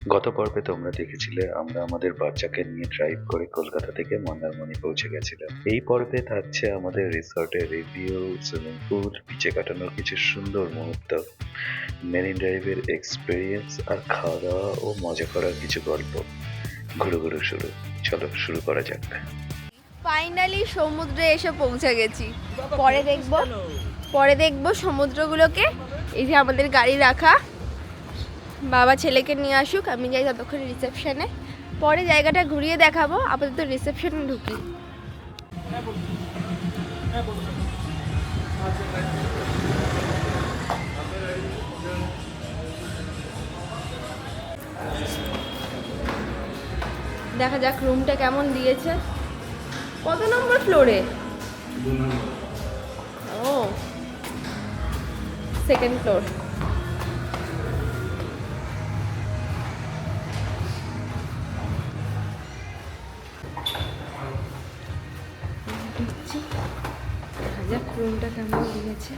গত পর্বে তোমরা দেখেছিলে আমরা আমাদের বাচ্চাকে নিয়ে ড্রাইভ করে কলকাতা থেকে মন্দারমণি পৌঁছে গেছিলাম। এই পর্বে থাকছে আমাদের রিসর্টের রিভিউ, সুইমিং পুল, বিচে কাটানোর কিছু সুন্দর মুহূর্ত, মেরিন ড্রাইভের এক্সপিরিয়েন্স আর খাওয়া দাওয়া ও মজা করার কিছু গল্প। ঘুরু ঘুরু শুরু। চলো শুরু করা যাক। ফাইনালি সমুদ্রে এসে পৌঁছে গেছি। পরে দেখবো সমুদ্রগুলোকে। এই যে আমাদের গাড়ি রাখা, বাবা ছেলেকে নিয়ে আসুক, আমি যাই ততক্ষণ রিসেপশনে, পরে জায়গাটা ঘুরিয়ে দেখাবো। আপাতত রিসেপশনে ঢুকি। দেখা যাক রুমটা কেমন দিয়েছে। কত নম্বর ফ্লোরে? ও, সেকেন্ড ফ্লোর। দেখা যাক রুমটা কেমন দিয়েছে।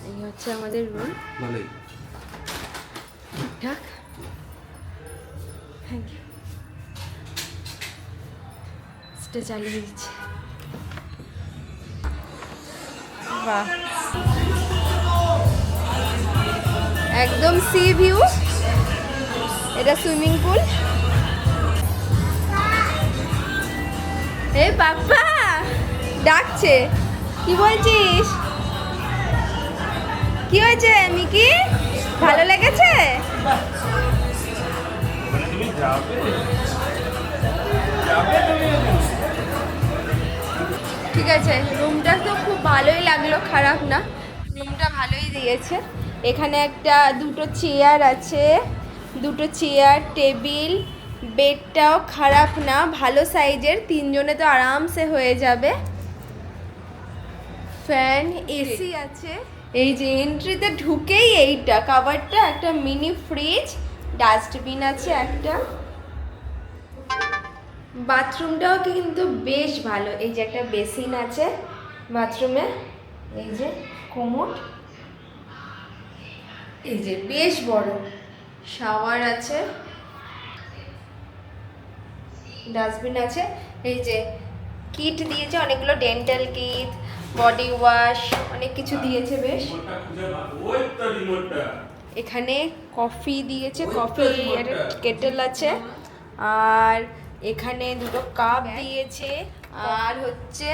এই হচ্ছে আমাদের রুম। ঠিকঠাক, থ্যাংক ইউ। স্টে চালিয়ে দিচ্ছি। বাহ, একদম সি ভিউ। এটা সুইমিং পুল। এ বাপ্পা ডাকছে, কি বলছিস? কি হয়েছে মিকি, ভালো লেগেছে? ঠিক আছে, রুমটা তো খুব ভালোই লাগলো, খারাপ না, রুমটা ভালোই দিয়েছে। এখানে দুটো চেয়ার আছে, দুটো চেয়ার, টেবিল, বেডটাও খারাপ না, ভালো সাইজের, তিনজনে তো আরামসে হয়ে যাবে। ফ্যান, এসি আছে। এই যে এন্ট্রিতে ঢুকেই এইটা কাভারটা, একটা মিনি ফ্রিজ, ডাস্টবিন আছে একটা। বাথরুমটাও কিন্তু বেশ ভালো। এই যে একটা বেসিন আছে বাথরুমে, এই যে কোমোড, এই যে বেশ বড় শাওয়ার আছে, ডাস্টবিন আছে। এই যে কিট দিয়েছে অনেকগুলো, ডেন্টাল কিট, বডি ওয়াশ, অনেক কিছু দিয়েছে বেশ। এখানে কফি দিয়েছে, কফি একটা কেটেল আছে, আর এখানে দুটো কাপ দিয়েছে। আর হচ্ছে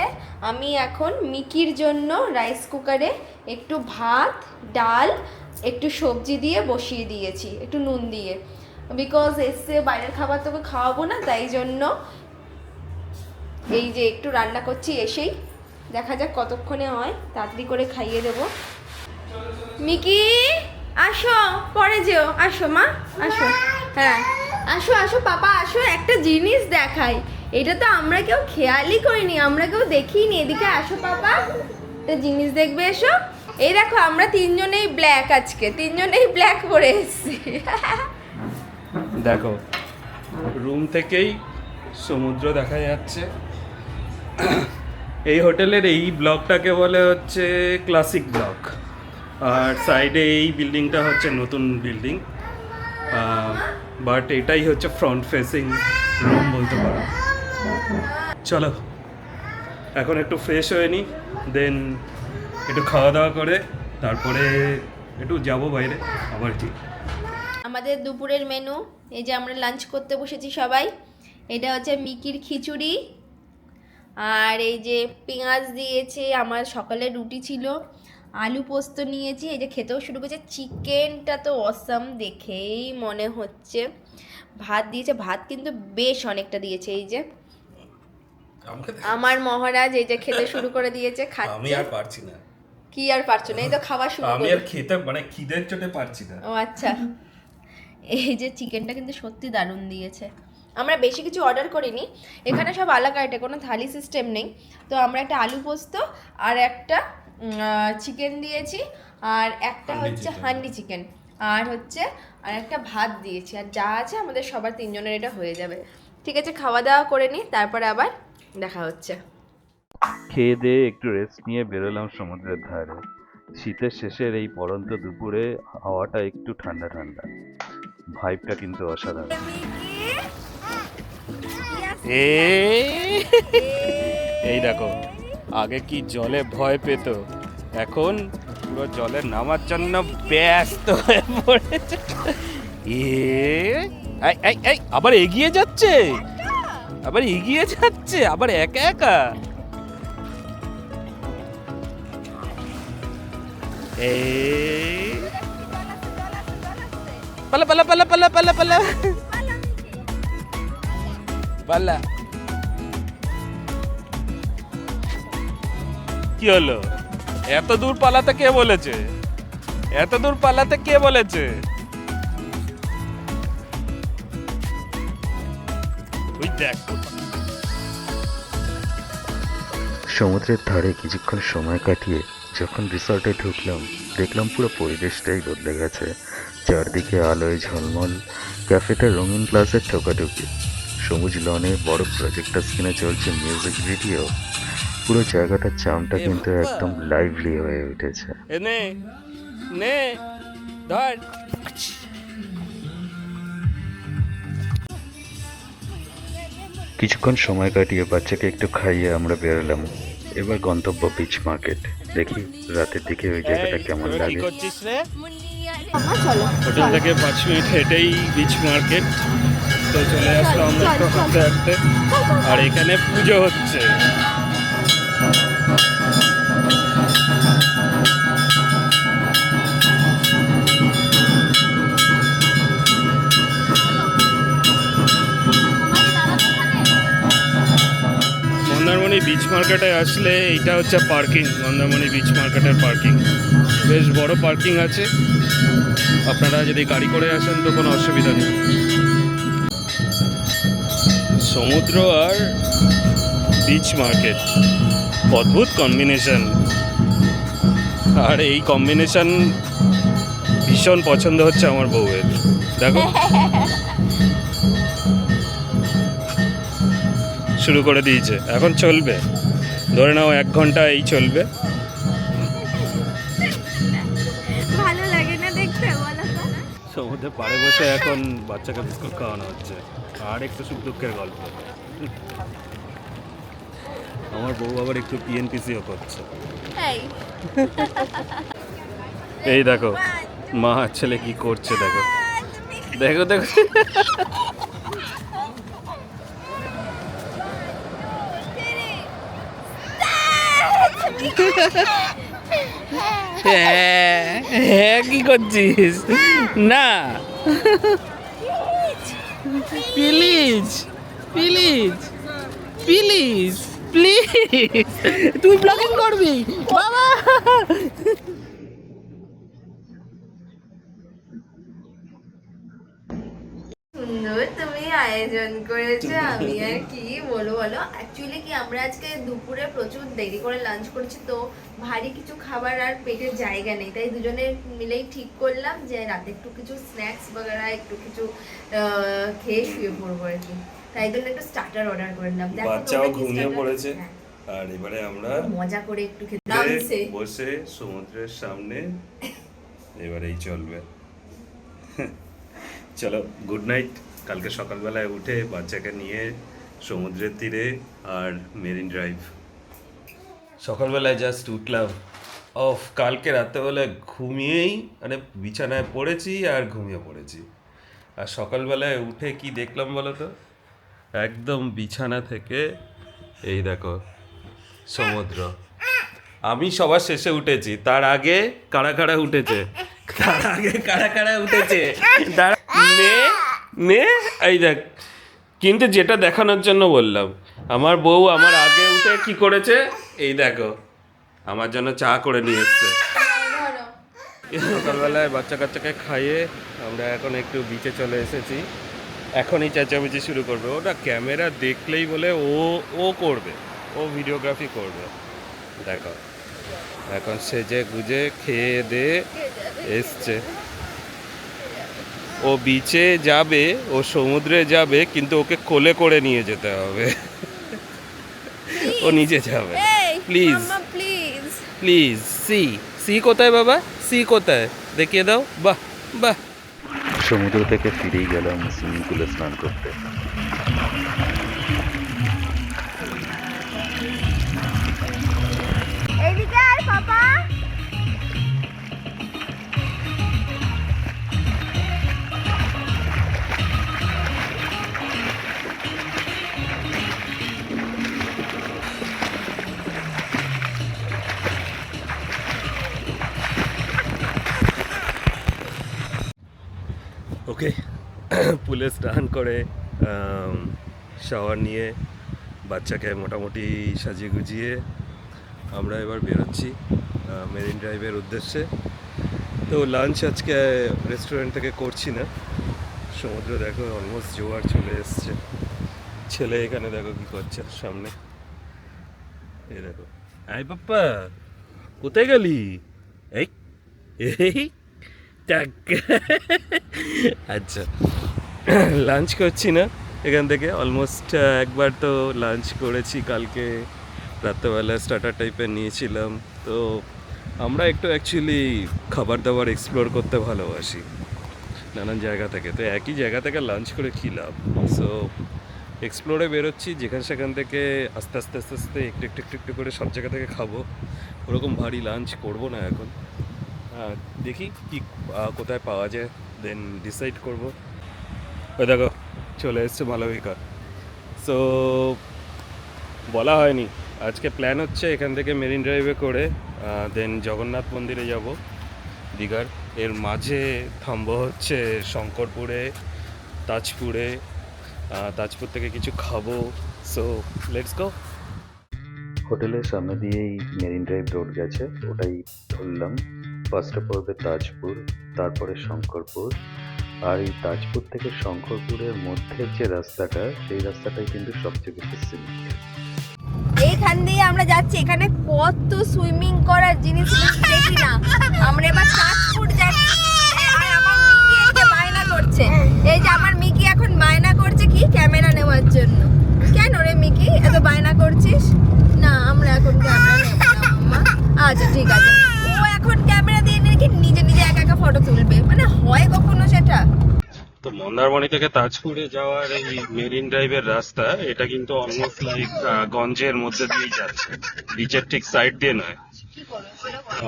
আমি এখন মিকির জন্য রাইস কুকারে একটু ভাত, ডাল, একটু সবজি দিয়ে বসিয়ে দিয়েছি, একটু নুন দিয়ে, বিকজ এসে বাইরের খাবার তোকে খাওয়াবো না, তাই জন্য এই যে একটু রান্না করছি এসেই। দেখা যাক কতক্ষণে হয়, তাড়াতাড়ি করে খাইয়ে দেবো। মিকি আসো, পরে যেও, আসো মা, আসো। হ্যাঁ আসো আসো পাপা আসো, একটা জিনিস দেখাই। এটা তো আমরা কেউ খেয়ালই করিনি, আমরা কেউ দেখিনি। এদিকে আসো পাপা, একটা জিনিস দেখবে, এসো। এই দেখো, আমরা তিনজনেই ব্ল্যাক, আজকে তিনজনেই ব্ল্যাক পরে এসেছি। দেখো, রুম থেকেই সমুদ্র দেখা যাচ্ছে। এই হোটেলের এই ব্লকটাকে বলে হচ্ছে ক্লাসিক ব্লক, আর সাইডে এই বিল্ডিংটা হচ্ছে নতুন বিল্ডিং, বাট এটাই হচ্ছে ফ্রন্ট ফেসিং রুম বলতে পারো। চলো এখন একটু ফ্রেশ হয়ে নিই, দেন একটু খাওয়া দাওয়া করে তারপরে একটু যাবো বাইরে আবার কি। আমাদের দুপুরের মেনু, এই যে আমরা লাঞ্চ করতে বসেছি সবাই। এটা হচ্ছে মিকির খিচুড়ি, আর এই যে পেঁয়াজ দিয়েছে, আমার সকালে রুটি ছিল, আলু পোস্ত নিয়েছি, এই যে খেতেও শুরু করেছে। চিকেনটা তো অসাম দেখেই মনে হচ্ছে। ভাত দিয়েছে, ভাত কিন্তু বেশ অনেকটা দিয়েছে। এই যে আমার মহারাজ এই যে খেতে শুরু করে দিয়েছে, খাচ্ছে। আমি আর পারছি না। কি আর পারছো না? এই তো খাওয়া শুরু আমি করলো। আর খেতে মানে খিদের চোটে পারছি না। ও আচ্ছা, এই যে চিকেনটা কিন্তু সত্যি দারুণ দিয়েছে। আমরা বেশি কিছু অর্ডার করিনি, এখানে সব আলাকাইটে, কোনো থালি সিস্টেম নেই। তো আমরা একটা আলু পোস্ত আর একটা চিকেন দিয়েছি, আর একটা হচ্ছে হান্ডি চিকেন, আর হচ্ছে আর একটা ভাত দিয়েছি, আর যা আছে আমাদের সবার তিনজনের এটা হয়ে যাবে। ঠিক আছে, খাওয়া দাওয়া করে নিই, তারপরে আবার দেখা হচ্ছে। খেয়ে দিয়ে একটু রেস্ট নিয়ে বেরোলাম সমুদ্রের ধারে। শীতের শেষের এই পড়ন্ত দুপুরে হাওয়াটা একটু ঠান্ডা ঠান্ডা, ভাইবটা কিন্তু অসাধারণ। এই দেখো, আগে কি জলে ভয় পেত, এখন পুরো জলে নামার জন্য ব্যস্ত হয়ে পড়েছে। আবার এগিয়ে যাচ্ছে, আবার একা একা। পালা পালা পালা পালা পালা পালা পালা। কি হলো? এত দূর পালাতে কে বলেছে? ওই দেখ, সমুদ্রের ধারে কিছুক্ষণ সময় কাটিয়ে যখন রিসর্টে ঢুকলাম, দেখলাম পুরো পরিবেশটাই বদলে গেছে। চারদিকে আলোয় ঝলমল, ক্যাফেতে রঙিন গ্লাসের ঠোকাঠুকি, সবুজ লনে বড় প্রজেক্টর স্ক্রিনে চলছে মিউজিক ভিডিও। পুরো জায়গাটার চামটা কিন্তু একদম লাইভলি হয়ে উঠেছে। নে নে ধর। কিছুক্ষণ সময় কাটিয়ে বাচ্চাকে একটু খাইয়ে আমরা বেরোলাম। এবার গন্তব্য বিচ মার্কেট। দেখি রাতের দিকে ওই জায়গাটা কেমন কি লাগে। করছিস রে? চলো হোটেল থেকে 5 মিনিট হেঁটেই বিচ মার্কেট। তো চলে আসলাম আমরা একটু হাঁটতে হাঁটতে, আর এখানে পুজো হচ্ছে। মন্দারমণি বিচ মার্কেটে আসলে এইটা হচ্ছে পার্কিং, মন্দারমণি বিচ মার্কেটের পার্কিং। বেশ বড় পার্কিং আছে, আপনারা যদি গাড়ি করে আসেন তো কোনো অসুবিধা নেই। সমুদ্র আর বিচ মার্কেট, অদ্ভুত কম্বিনেশন, আর এই কম্বিনেশন ভীষণ পছন্দ হচ্ছে আমার বউয়ের। দেখো শুরু করে দিয়েছে, এখন চলবে, ধরে নাও 1 ঘন্টা এই চলবে। ভালো লাগে না দেখতে, বলো তো? সমুদ্রের পাড়ে বসে এখন বাচ্চাকে বিস্কুট খাওয়ানো হচ্ছে, আর একটু সুখ দুঃখের গল্প। আমার বউ আবার একটু পিএনপিসিও করছে। এই এই দেখো মা আর ছেলে কি করছে, দেখো দেখো দেখো। হ্যাঁ কি করছিস? না প্লিজ প্লিজ প্লিজ প্লিজ, তুই ব্লগিং করবি বাবা। সুন্দর তুমি আয়োজন করেছো, আমি আর কি বলবো বলো। অ্যাকচুয়ালি কি আমরা আজকে দুপুরে প্রচুর দেরি করে লাঞ্চ করেছি, তো ভারী কিছু খাবার আর পেটের জায়গা নেই, তাই দুজনে মিলেই ঠিক করলাম যে রাতে একটু কিছু স্ন্যাক্স বগেরা একটু কিছু খেয়ে শুয়ে পড়বো আর কি। তাই জন্য একটু স্টার্টার অর্ডার করলাম। দেখো বাচ্চাও তোমরা কি ঘুমিয়ে starter- পড়েছে, হ্যাঁ, আর এবারে আমরা মজা করে একটু খেতে নামছে। বসে সমুদ্রের সামনে এবারেই চলবে। চলো গুড নাইট। কালকে সকালবেলায় উঠে বাচ্চাকে নিয়ে সমুদ্রের তীরে আর মেরিন ড্রাইভ। সকালবেলায় জাস্ট উঠলাম, কালকে রাত্রেবেলা ঘুমিয়েই মানে বিছানায় পড়েছি আর ঘুমিয়ে পড়েছি। আর সকালবেলায় উঠে কি দেখলাম বলো তো, একদম বিছানা থেকে এই দেখো সমুদ্র। আমি সবার শেষে উঠেছি, তার আগে কারা কারা উঠেছে, দাঁড়া, নে এই দেখ। কিন্তু যেটা দেখানোর জন্য বললাম, আমার বউ আমার আগে উঠে কি করেছে, এই দেখো আমার জন্য চা করে নিয়ে এসছে। সকালবেলায় বাচ্চা কাচ্চাকে খাইয়ে আমরা এখন একটু বিচে চলে এসেছি। এখনই চেঁচামেচি শুরু করবে, ওটা ক্যামেরা দেখলেই বলে ও করবে, ও ভিডিওগ্রাফি করবে। দেখো এখন সেজে গুজে খেয়ে দিয়ে এসছে। ও বিচে যাবে, ও সমুদ্রে যাবে, কিন্তু ওকে কোলে করে নিয়ে যেতে হবে, ও নিচে যাবে। প্লিজ মাম্মা প্লিজ। প্লিজ। সি সি কোথায় বাবা? সি কোথায় দেখিয়ে দাও। বাহ বাহ। সমুদ্র থেকে ফিরেই গেলাম সুইমিং পুলে স্নান করতে। এইদিকে আয় পাপা। ওকে, পুলে স্নান করে শাওয়ার নিয়ে বাচ্চাকে মোটামুটি সাজিয়ে গুজিয়ে আমরা এবার বেরোচ্ছি মেরিন ড্রাইভের উদ্দেশ্যে। তো লাঞ্চ আজকে রেস্টুরেন্ট থেকে করছি না। সমুদ্র দেখো অলমোস্ট জোয়ার চলে এসছে। ছেলে এখানে দেখো কি করছে সামনে, এই দেখো। আই পাপ্পা কোথায় গেলি? এই এই টাক। আচ্ছা, লাঞ্চ করছি না এখান থেকে। অলমোস্ট একবার তো লাঞ্চ করেছি কালকে রাত্রেবেলা, স্টার্টার টাইপের নিয়েছিলাম। তো আমরা একটু অ্যাকচুয়ালি খাবার দাবার এক্সপ্লোর করতে ভালোবাসি নানান জায়গা থেকে। তো একই জায়গা থেকে লাঞ্চ করে কী লাভ? সো এক্সপ্লোরে বেরোচ্ছি, যেখান সেখান থেকে আস্তে আস্তে আস্তে আস্তে একটু একটু একটু একটু করে সব জায়গা থেকে খাবো। ওরকম ভারী লাঞ্চ করবো না এখন। দেখি কি কোথায় পাওয়া যায়, দেন ডিসাইড করবো। ওই দেখো চলে এসছে মালবিকা। সো বলা হয়নি, আজকে প্ল্যান হচ্ছে এখান থেকে মেরিন ড্রাইভে করে দেন জগন্নাথ মন্দিরে যাব দীঘার। এর মাঝে থামবো হচ্ছে শঙ্করপুরে, তাজপুরে। তাজপুর থেকে কিছু খাবো। So let's go. হোটেলের সামনে দিয়েই মেরিন ড্রাইভ রোড গেছে, ওটাই ধরলাম। ফার্স্টে পড়বে তাজপুর, তারপরে শঙ্করপুর। আর এই তাজপুর থেকে শঙ্করপুরের মধ্যের যে রাস্তাটা, সেই রাস্তাটাই কিন্তু সবচেয়ে বেশি সিনিক। এইখান দিয়ে আমরা যাচ্ছি, এখানে কত সুইমিং করার জিনিস দেখি না। আমরা এবার তাজপুর যাচ্ছি। আর আমার মিকি এই যে বায়না করছে, এই যে আমার মিকি এখন বায়না করছে কি ক্যামেরা নেওয়ার জন্য। কেন রে মিকি এত বায়না করছিস? না আমরা এখন ক্যামেরা নেব না মাম্মা। আচ্ছা ঠিক আছে, ও এখন ক্যামেরা দিয়ে নাকি নিজে নিজে একা একা ফটো তুলবে, মানে হয় কখনো সেটা? তো মন্দারমণি থেকে তাজপুরে যাওয়ার এই মেরিন ড্রাইভের রাস্তা, এটা কিন্তু অলমোস্ট লাইক গঞ্জের মধ্যে দিয়ে যাচ্ছে, বিচের ঠিক সাইড দিয়ে নয়।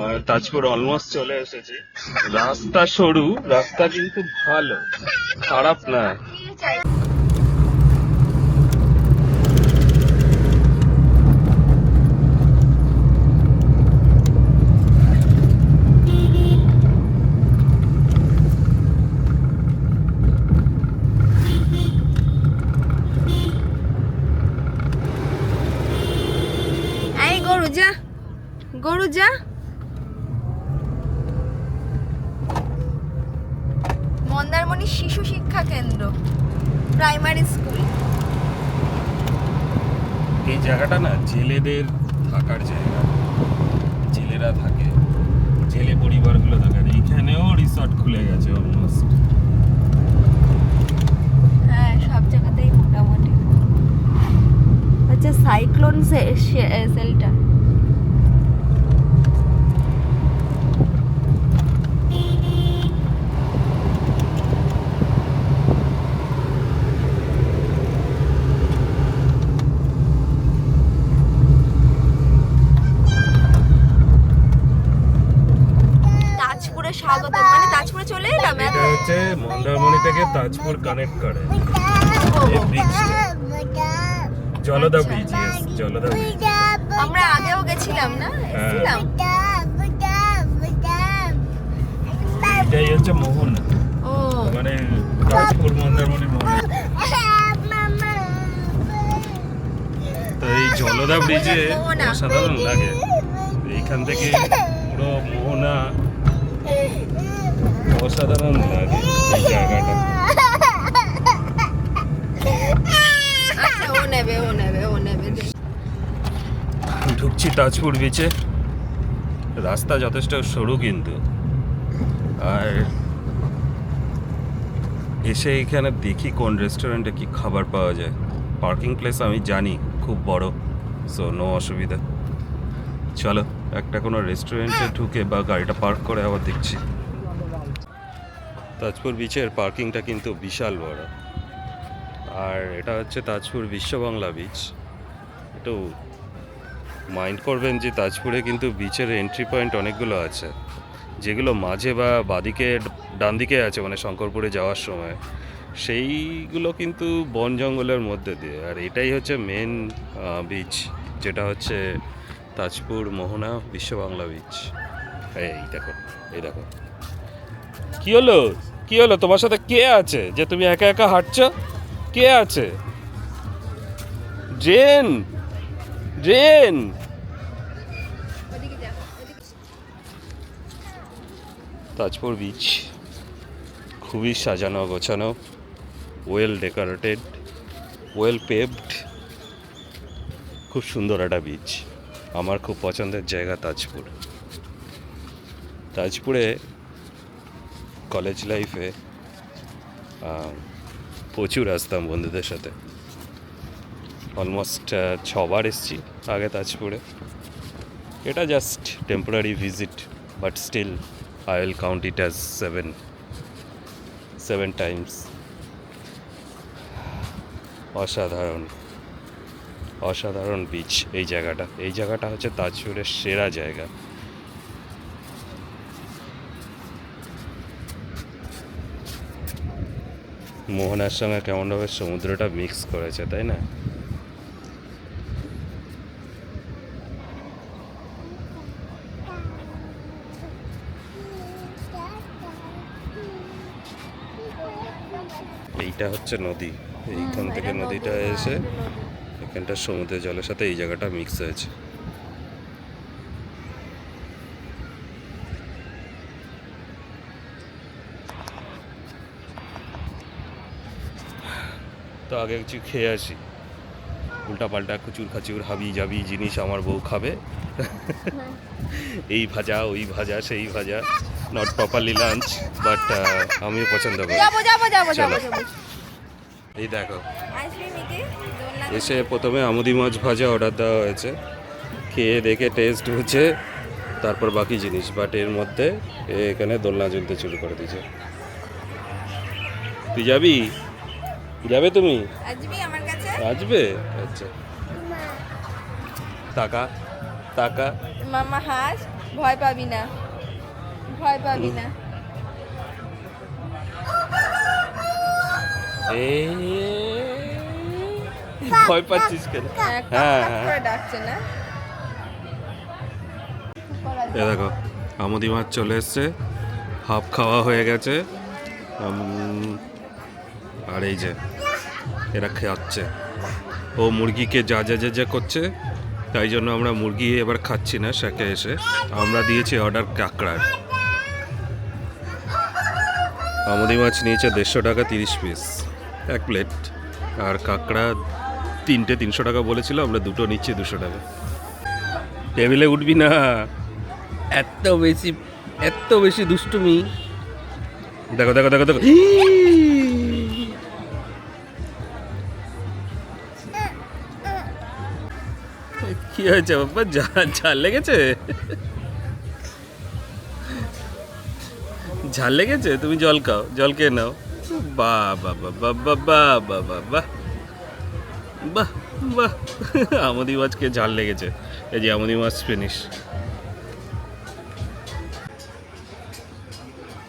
আর তাজপুর অলমোস্ট চলে এসেছে। রাস্তা সরু, রাস্তা কিন্তু ভালো, খারাপ না। গরু যা। মন্দারমণি শিশু শিক্ষা কেন্দ্র, প্রাইমারি স্কুল। এই জায়গাটা না জেলেদের থাকার জায়গা, জেলেরা থাকে, জেলে পরিবারগুলো থাকে। এইখানেও রিসর্ট খুলে গেছে অলমোস্ট। হ্যাঁ সব জায়গাতেই মোটামুটি হচ্ছে সাইক্লোন শেল্টার। স্বাগত, মানে তাজপুরে চলে এলাম। এটা হচ্ছে মন্দারমণি থেকে তাজপুর কানেক্ট করে এই ব্রিজটা, Jalda bridge. Yes, Jalda bridge. আমরা আগেও গেছিলাম না, এসেছিলাম। এটাই হচ্ছে মোহনা, ও মানে তাজপুর মন্দারমণি মোহনা। তো এই জলদা ব্রিজে অসাধারণ লাগে। এইখান থেকে পুরো মোহনা অসাধারণ লাগে এই জায়গাটা। আচ্ছা ও নেবে। ঢুকছি তাজপুর বিচে। রাস্তা যথেষ্ট সরু কিন্তু। আর এসে এখানে দেখি কোন রেস্টুরেন্টে কি খাবার পাওয়া যায়। পার্কিং প্লেস আমি জানি খুব বড়, সো নো অসুবিধা। চলো একটা কোনো রেস্টুরেন্টে ঢুকে বা গাড়িটা পার্ক করে আবার দেখছি। তাজপুর বিচের পার্কিংটা কিন্তু বিশাল বড়, আর এটা হচ্ছে তাজপুর বিশ্ববাংলা বিচ। একটু মাইন্ড করবেন যে তাজপুরে কিন্তু বিচের এন্ট্রি পয়েন্ট অনেকগুলো আছে, যেগুলো মাঝে বা বাদিকে ডান দিকে আছে, মানে শঙ্করপুরে যাওয়ার সময় সেইগুলো কিন্তু বন জঙ্গলের মধ্যে দিয়ে। আর এটাই হচ্ছে মেন বিচ, যেটা হচ্ছে তাজপুর মোহনা বিশ্ববাংলা বিচ। এই দেখো, এই দেখো। কি হলো, কি হলো, তোমার সাথে কে আছে যে তুমি একা একা হাঁটছো? কে আছে? Gen, gen. তাজপুর বিচ খুবই সাজানো গোছানো, ওয়েল ডেকোরেটেড, ওয়েল পেভড, খুব সুন্দর একটা বিচ। আমার খুব পছন্দের জায়গা তাজপুর। তাজপুরে কলেজ লাইফে প্রচুর আসতাম বন্ধুদের সাথে, অলমোস্ট 6বার এসেছি আগে তাজপুরে। এটা just temporary visit, but still I will count it as 7 times. অসাধারণ, অসাধারণ বিচ এই জায়গাটা। এই জায়গাটা হচ্ছে তাজপুরের সেরা জায়গা। মোহনার সঙ্গে কেমনভাবে সমুদ্রটা মিক্স করেছে, তাই না? এইটা হচ্ছে নদী, এইখান থেকে নদীটা এসে এখানটা সমুদ্রের জলের সাথে এই জায়গাটা মিক্স হয়েছে। তো আগে কিছু খেয়ে আসি, উল্টাপাল্টা কুচুর খাচুর হাবি জাবি জিনিস আমার বউ খাবে। এই ভাজা, ওই ভাজা, সেই ভাজা, নট প্রপারলি লাঞ্চ, বাট আমিও পছন্দ করি। চলো। এই দেখো, এসে প্রথমে আমুদি মাছ ভাজা অর্ডার দেওয়া হয়েছে, খেয়ে দেখে টেস্ট হচ্ছে, তারপর বাকি জিনিস। বাট এর মধ্যে এখানে দোলনা ঝুলতে শুরু করে দিয়েছে। তুই যাবি? যাবে তুমি? আসবে? আচ্ছা, টাকা টাকা। মামা হাস, ভয় পাবি না, ভয় পাবি না। ভয় পাচ্ছিস কেন? হ্যাঁ হ্যাঁ, ডাকছে না। এ দেখো আমুদি মাছ চলে এসছে, হাফ খাওয়া হয়ে গেছে। আর এই যে এরা খাচ্ছে, ও মুরগিকে যা যা যা যা করছে, তাই জন্য আমরা মুরগি এবার খাচ্ছি না। শাকে এসে আমরা দিয়েছি অর্ডার কাঁকড়ার। আমুদি মাছ নিয়েছে 150 টাকা 30 পিস এক প্লেট, আর কাঁকড়া 3টে 300 টাকা বলেছিল, আমরা 2টো নিচ্ছি 200 টাকা। টেবিলে উঠবি না, এত বেশি দুষ্টুমি। দেখো দেখো দেখো দেখো, কি হয়েছে বাবা? ঝাল লেগেছে? ঝাল লেগেছে? তুমি জল খাও, জল খেয়ে নাও। বাহ বাহ বাহ বাহ বাহ বাহ বাহ বাহ বাহ বাহ, আমুদি মাছকে ঝাল লেগেছে। এই যে আমুদি মাছ ফিনিশ।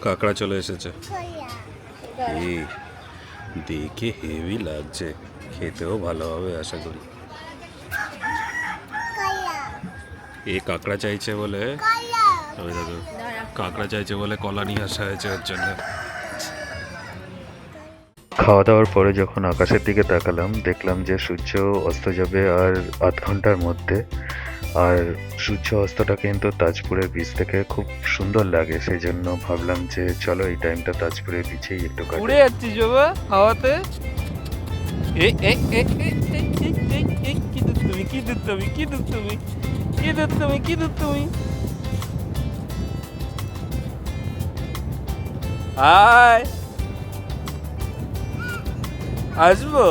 কাঁকড়া চলে এসেছে। এই দেখে হেভি লাগছে, খেতেও ভালো হবে আশা করি। এই কাঁকড়া চাইছে বলে, ওই দেখো কাঁকড়া চাইছে বলে কলা নিয়ে আসা হয়েছে ওর জন্য। খাওয়া দাওয়ার পরে যখন আকাশের দিকে তাকালাম, দেখলাম যে সূর্য অস্ত যাবে আর আধ ঘন্টার মধ্যে। আর সূর্য অস্তটা কিন্তু তাজপুরের বিচ থেকে খুব সুন্দর লাগে, সেই জন্য ভাবলাম যে চলো এই টাইমটা তাজপুরের বিচেই একটু কাটাই। উড়ে যাচ্ছিস বাবা হাওয়াতে। কি দুষ্টুমি, কি দুষ্টুমি, কি দুষ্টুমি, কি দুষ্টুমি, কি দুষ্টুমি। আয়, আসবো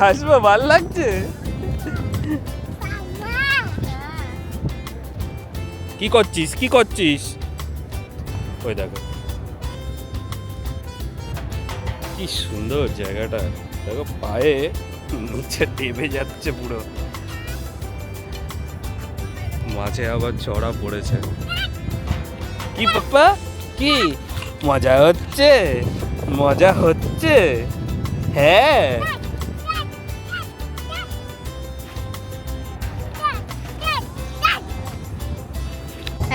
আসবো, ভাল লাগছে। কি করছিস কি করছিস? ওই দেখো কি সুন্দর জায়গাটা, দেখো পায়ে নিচে টেপে যাচ্ছে পুরো, মাঝে আবার চড়া পড়েছে। কি পাপ্পা, কি মজা হচ্ছে? মজা হচ্ছে, হ্যাঁ।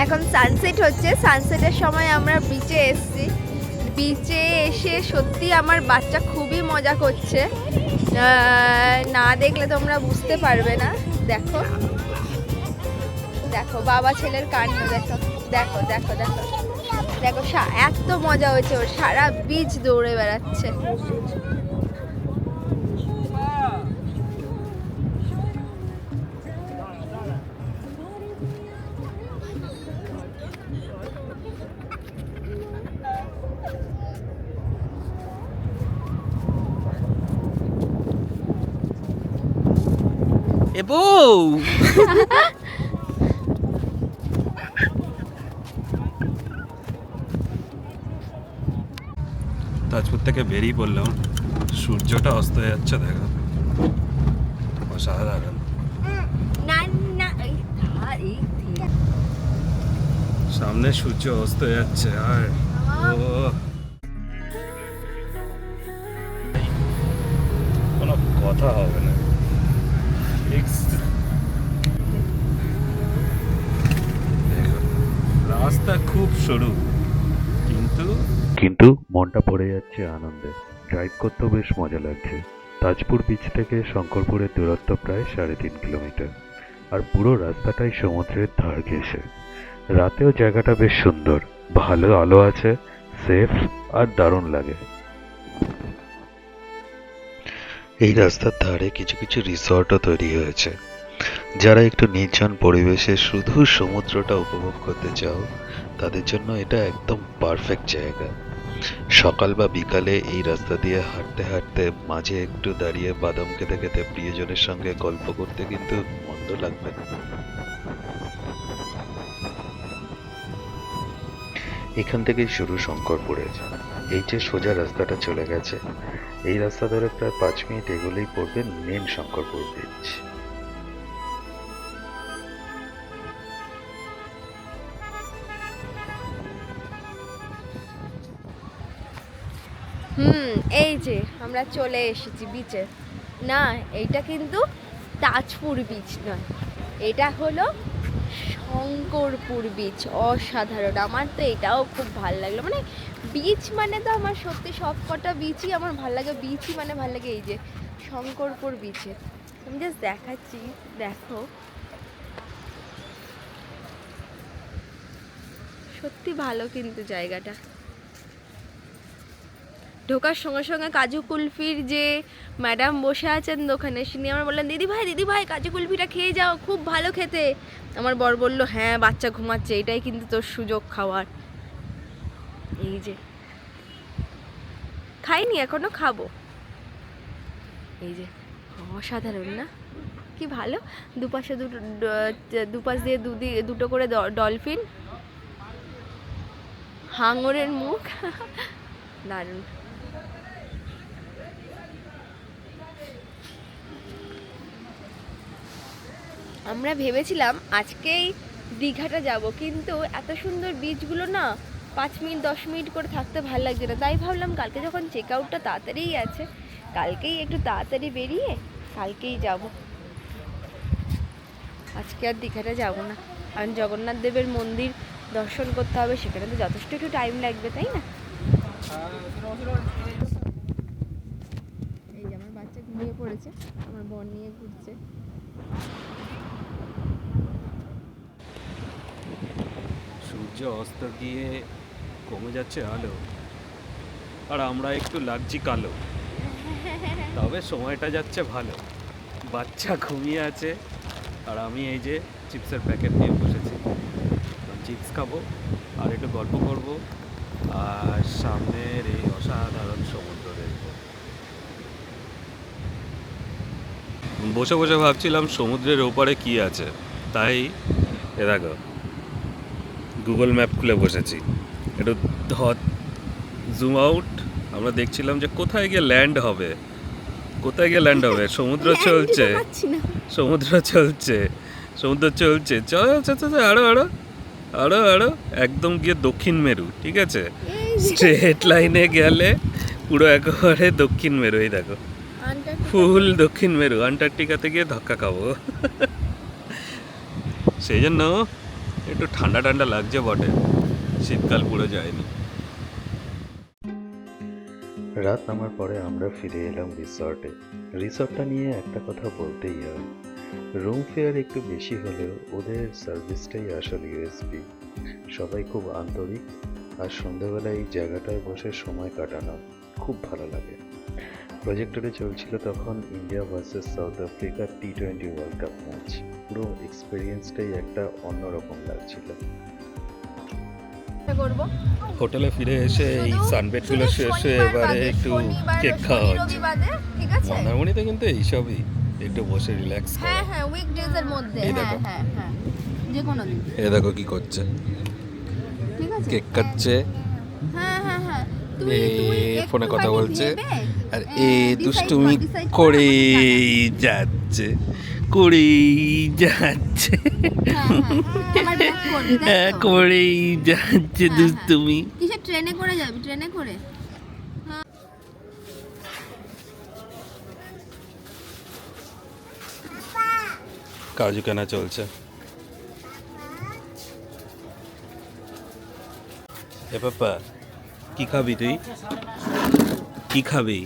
এখন সানসেট হচ্ছে, সানসেটের সময় আমরা বিচে এসেছি। বিচে এসে সত্যি আমার বাচ্চা খুবই মজা করছে, না দেখলে তোমরা বুঝতে পারবে না। দেখো দেখো বাবা ছেলের কাণ্ড, দেখো দেখো দেখো দেখো দেখো, এত মজা হয়েছে ওর, সারা বিচ দৌড়ে বেড়াচ্ছে। এ বউ, তাজপুর থেকে বেরিয়ে পড়লাম, সূর্যটা অস্ত যাচ্ছে, দেখো অসাধারণ। না না, সামনে সূর্য অস্ত যাচ্ছে আর ও কোনো কথা হবে না। দেখো, রাস্তা খুব সরু, কিন্তু কিন্তু মনটা পড়ে যাচ্ছে আনন্দে। ড্রাইভ করতেও বেশ মজা লাগছে। তাজপুর বিচ থেকে শঙ্করপুরের দূরত্ব প্রায় 3.5 কিলোমিটার, আর পুরো রাস্তাটাই সমুদ্রের ধার ঘেঁষে। রাতেও জায়গাটা বেশ সুন্দর, ভালো আলো আছে, সেফ আর দারুণ লাগে। এই রাস্তার ধারে কিছু কিছু রিসর্টও তৈরি হয়েছে। যারা একটু নির্জন পরিবেশে শুধু সমুদ্রটা উপভোগ করতে চাও, তাদের জন্য এটা একদম পারফেক্ট জায়গা। সকাল বা বিকালে এই রাস্তা দিয়ে হাঁটতে হাঁটতে মাঝে একটু দাঁড়িয়ে বাদাম খেতে খেতে প্রিয়জনের সঙ্গে গল্প করতে কিন্তু মন্দ লাগবে না। এখান থেকেই শুরু শঙ্করপুরের। এই যে সোজা রাস্তাটা চলে গেছে, এই রাস্তা ধরে প্রায় 5 মিনিট এগোলেই পড়বে মেন শঙ্করপুর বিচ। এই যে আমরা চলে এসেছি বিচে। না, এইটা কিন্তু তাজপুর বিচ নয়, এটা হলো শঙ্করপুর বিচ। অসাধারণ, আমার তো এটাও খুব ভালো লাগলো। মানে বিচ মানে তো আমার সত্যি সব কটা বিচই আমার ভালো লাগে, বিচই মানে ভালো লাগে। এই যে শঙ্করপুর বিচে আমি জাস্ট দেখাচ্ছি, দেখো সত্যি ভালো কিন্তু জায়গাটা। ঢোকার সঙ্গে সঙ্গে কাজু কুলফির যে ম্যাডাম বসে আছেন দোকানে, শুনি আমার বললেন দিদি ভাই কাজু কুলফিটা খেয়ে যাও, খুব ভালো খেতে। আমার বর বলল হ্যাঁ বাচ্চা ঘুমাচ্ছে, এটাই কিন্তু তোর সুযোগ খাওয়ার। এই যে খাইনি এখনো, খাবো। এই যে অসাধারণ না, কি ভালো। দুপাশে দুপাশ দিয়ে দুটো করে ডলফিন, হাঙরের মুখ, দারুণ। আমরা ভেবেছিলাম আজকেই দীঘাটা যাব, কিন্তু এত সুন্দর বিচগুলো না 5 মিনিট 10 মিনিট করে থাকতে ভালো লাগছে না। তাই ভাবলাম কালকে যখন চেক আউটটা তাড়াতাড়িই আছে, কালকেই একটু তাড়াতাড়ি বেরিয়ে কালকেই যাব। আজকে আর দীঘাটা যাব না, কারণ জগন্নাথ দেবের মন্দির দর্শন করতে হবে, সেখানে তো যথেষ্ট একটু টাইম লাগবে, তাই না? এই যে আমার বাচ্চা ঘুমিয়ে পড়েছে, আমার বর নিয়ে ঘুরছে। সূর্য অস্ত গিয়ে কমে যাচ্ছে আলো, আর আমরা একটু লাগছি কালো, তবে সময়টা যাচ্ছে ভালো। বাচ্চা ঘুমিয়ে আছে, আর আমি এই যে চিপসের প্যাকেট নিয়ে বসেছি, চিপস খাবো আর একটু গল্প করব, আর সামনের এই অসাধারণ সমুদ্র দেখবো। বসে বসে ভাবছিলাম সমুদ্রের ওপারে কি আছে, তাই এ দেখো গুগল ম্যাপ খুলে বসেছি, একটু জুম আউট। আমরা দেখছিলাম যে কোথায় গিয়ে ল্যান্ড হবে, সমুদ্র চলছে, সমুদ্র চলছে, চল আরো আরো আরো আরো একদম গিয়ে দক্ষিণ মেরু। ঠিক আছে, স্ট্রেট লাইনে গেলে পুরো একেবারে দক্ষিণ মেরু। এই দেখো ফুল দক্ষিণ মেরু। আন্টার্কটিকাতে গিয়ে ধাক্কা খাবো। সেই জন্য একটু ঠান্ডা ঠান্ডা লাগছে বটে, শীতকাল পুরো যায়নি। রাত নামার পরে আমরা ফিরে এলাম রিসর্টে। রিসর্টটা নিয়ে একটা কথা বলতেই হয়, রুম ফেয়ার একটু বেশি হলেও ওদের সার্ভিসটাই আসল ইউএসপি। সবাই খুব আন্তরিক, আর সন্ধ্যাবেলায় এই জায়গাটায় বসে সময় কাটানো খুব ভালো লাগে। প্রজেক্টরে চলছিল তখন ইন্ডিয়া ভার্সেস সাউথ আফ্রিকার T20 ওয়ার্ল্ড কাপ ম্যাচ। পুরো এক্সপিরিয়েন্সটাই একটা অন্যরকম লাগছিল। করবো হোটেলে ফিরে এসে এই সানবেডগুলো শেষে এবারে একটু কেক খাওয়া হচ্ছে। ঠিক আছে, মন্দারমণিতে কিন্তু এইসবই একটু বসে রিল্যাক্স করা। হ্যাঁ হ্যাঁ, উইকডেজ এর মধ্যে, এই হ্যাঁ দেখো। হ্যাঁ হ্যাঁ, যে কোনো দিন। এ দেখো কি করছে, ঠিক আছে, কেক কাটছে, হ্যাঁ হ্যাঁ হ্যাঁ। এ ফোনে কথা বলছে, আর এ দুষ্টুমি করেই যাচ্ছে, করেই যাচ্ছে দুষ্টুমি। কিসে ট্রেনে করে যাবি? ট্রেনে করে? কাজু কেনা চলছে। এ পাপা, কি খাবি তুই? কি খাবি?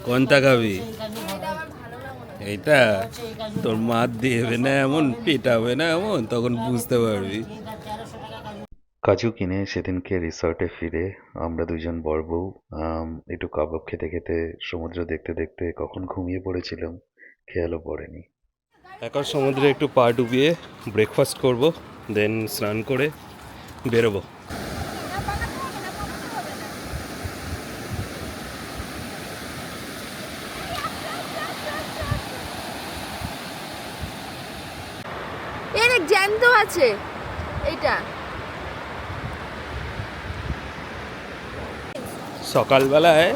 কোনটা খাবি? এইটা তোর মাত দিবে না এমন, পেটাবে না এমন, তখন বুঝতে পারবি। কাজু কিনে সেদিনকে রিসর্টে ফিরে আমরা দুজন বর বউ একটু কাবাব খেতে খেতে সমুদ্র দেখতে দেখতে কখন ঘুমিয়ে পড়েছিলাম খেয়ালও পড়েনি। এখন সমুদ্রে একটু পা ডুবিয়ে ব্রেকফাস্ট করব, দেন স্নান করে বেরোবো। এর এক জ্যান্ত আছে এইটা। সকালবেলায়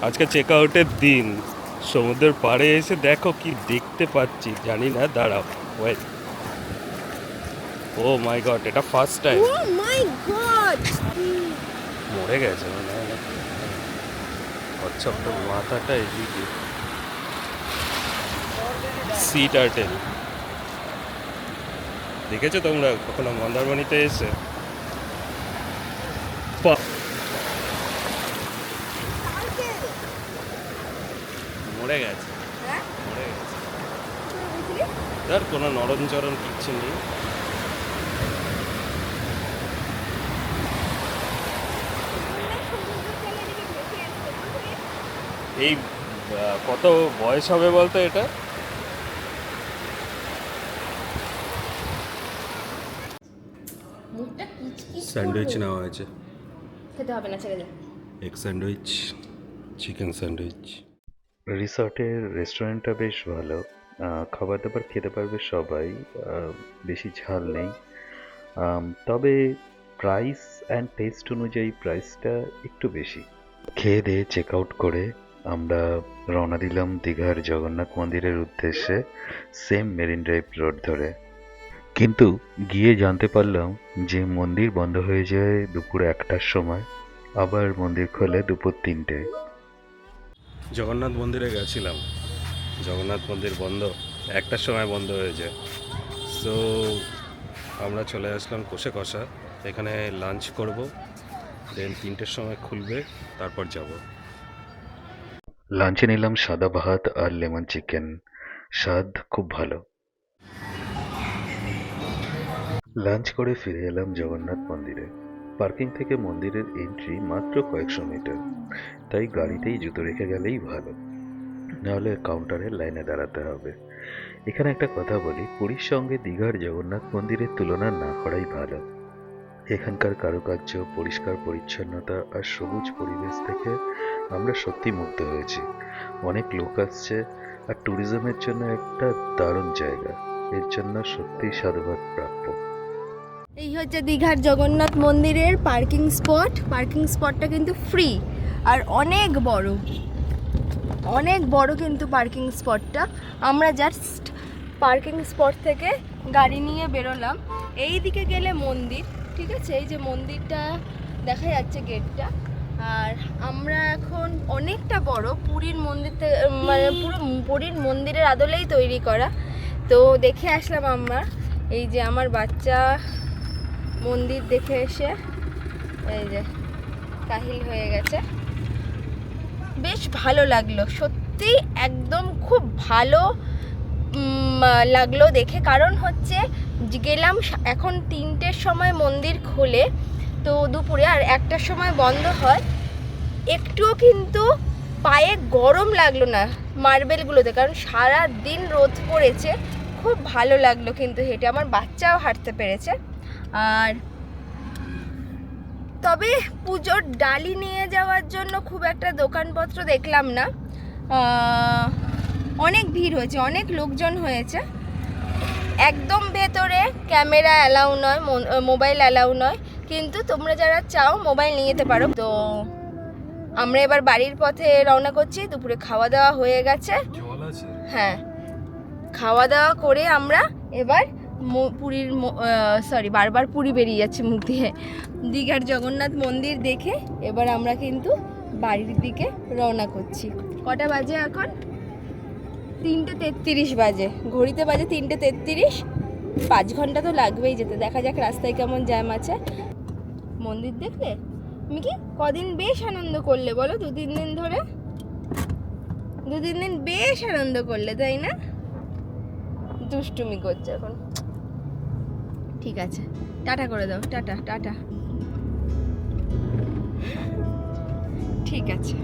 আজকে চেক আউটের দিন, সমুদ্রের পাড়ে এসে দেখো কি দেখতে পাচ্ছি জানি না, দাঁড়াও ওয়েট। ও মাই গড, এটা ফার্স্ট টাইম। ও মাই গড, মরে গেছে মনে হয়। কচ্ছপটা মাথাটা এদিকে। সি টার্টেল দেখেছো তোমরা কখনো মন্দারমণিতে এসে? মরে গেছে, মরে গেছে। ধর কোনো নরমচরণ কিচ্ছু নেই। এই কত বয়স হবে বলতো এটা? মুখটা কিচকিচ স্যান্ডউইচ নেওয়া হয়েছে, খেতে হবে না, ছেড়ে দে। Egg sandwich, chicken sandwich. রিসর্টের রেস্টুরেন্টটা বেশ ভালো, খাবার দাবার খেতে পারবে সবাই, বেশি ঝাল নেই। তবে প্রাইস অ্যান্ড টেস্ট অনুযায়ী প্রাইসটা একটু বেশি। খেয়ে দিয়ে চেক আউট করে আমরা রওনা দিলাম দীঘার জগন্নাথ মন্দিরের উদ্দেশ্যে, সেম মেরিন ড্রাইভ রোড ধরে। কিন্তু গিয়ে জানতে পারলাম যে মন্দির বন্ধ হয়ে যায় দুপুর 1টার সময়, আবার মন্দির খোলে দুপুর 3টায়। জগন্নাথ মন্দিরে গেছিলাম, জগন্নাথ মন্দির বন্ধ 1টার সময় বন্ধ হয়ে যায়। সো আমরা চলে আসলাম কোষে কষা, এখানে লাঞ্চ করব, দেন 3টের সময় খুলবে, তারপর যাব। লাঞ্চে নিলাম সাদা ভাত আর লেমন চিকেন, স্বাদ খুব ভালো। লাঞ্চ করে ফিরে এলাম জগন্নাথ মন্দিরে। পার্কিং থেকে মন্দিরের এন্ট্রি মাত্র কয়েকশো মিটার, তাই গাড়িতেই জুতো রেখে গেলেই ভালো, নাহলে কাউন্টারে লাইনে দাঁড়াতে হবে। এখানে একটা কথা বলি, পুরীর সঙ্গে দীঘার জগন্নাথ মন্দিরের তুলনা না করাই ভালো। এখানকার কারুকার্য, পরিষ্কার পরিচ্ছন্নতা আর সবুজ পরিবেশ থেকে আমরা সত্যি মুগ্ধ হয়েছি। অনেক লোক আসছে, আর ট্যুরিজমের জন্য একটা দারুণ জায়গা, এর জন্য সত্যিই সাধুবাদ প্রাপ্য। এই হচ্ছে দীঘার জগন্নাথ মন্দিরের পার্কিং স্পট। পার্কিং স্পটটা কিন্তু ফ্রি আর অনেক বড় কিন্তু পার্কিং স্পটটা। আমরা জাস্ট পার্কিং স্পট থেকে গাড়ি নিয়ে বেরোলাম। এই দিকে গেলে মন্দির, ঠিক আছে, এই যে মন্দিরটা দেখা যাচ্ছে গেটটা। আর আমরা এখন অনেকটা বড় পুরীর মন্দির থেকে, মানে পুরো পুরীর মন্দিরের আদলেই তৈরি করা। তো দেখে আসলাম আমরা, এই যে আমার বাচ্চা মন্দির দেখে এসে এই যে কাহিল হয়ে গেছে। বেশ ভালো লাগলো সত্যি, একদম খুব ভালো লাগলো দেখে। কারণ হচ্ছে গেলাম এখন 3টের সময় মন্দির খোলে, তো দুপুরে, আর 1টার সময় বন্ধ হয়। একটুও কিন্তু পায়ে গরম লাগলো না মার্বেলগুলোতে, কারণ সারা দিন রোদ পড়েছে। খুব ভালো লাগলো কিন্তু হেঁটে, আমার বাচ্চাও হাঁটতে পেরেছে। আর তবে পুজোর ডালি নিয়ে যাওয়ার জন্য খুব একটা দোকানপত্র দেখলাম না। অনেক ভিড় হয়েছে, অনেক লোকজন হয়েছে। একদম ভেতরে ক্যামেরা অ্যালাউ নয়, মোবাইল অ্যালাউ নয়, কিন্তু তোমরা যারা চাও মোবাইল নিয়ে যেতে পারো। তো আমরা এবার বাড়ির পথে রওনা করছি। দুপুরে খাওয়া দাওয়া হয়ে গেছে, হ্যাঁ, খাওয়া দাওয়া করে আমরা এবার পুরীর বারবার পুরী বেরিয়ে যাচ্ছে মুখ দিয়ে, দীঘার জগন্নাথ মন্দির দেখে এবার আমরা কিন্তু বাড়ির দিকে রওনা করছি। কটা বাজে এখন? 3:33 বাজে, ঘড়িতে বাজে 3:33। 5 ঘন্টা তো লাগবেই যেতে। দেখা যাক রাস্তায় কেমন জ্যাম আছে। মন্দির দেখলে মিকি কদিন বেশ আনন্দ করলে বলো? 2-3 দিন ধরে, 2-3 দিন বেশ আনন্দ করলে, তাই না? দুষ্টুমি করছে এখন। ঠিক আছে, টাটা করে দাও, টাটা টাটা। ঠিক আছে,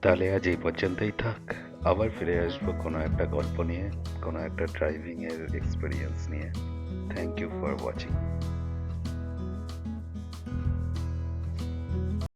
তাহলে আজ এই পর্যন্তই থাক। আবার ফিরে আসবো কোনো একটা গল্প নিয়ে, কোনো একটা ড্রাইভিং এর এক্সপিরিয়েন্স নিয়ে। Thank you for watching.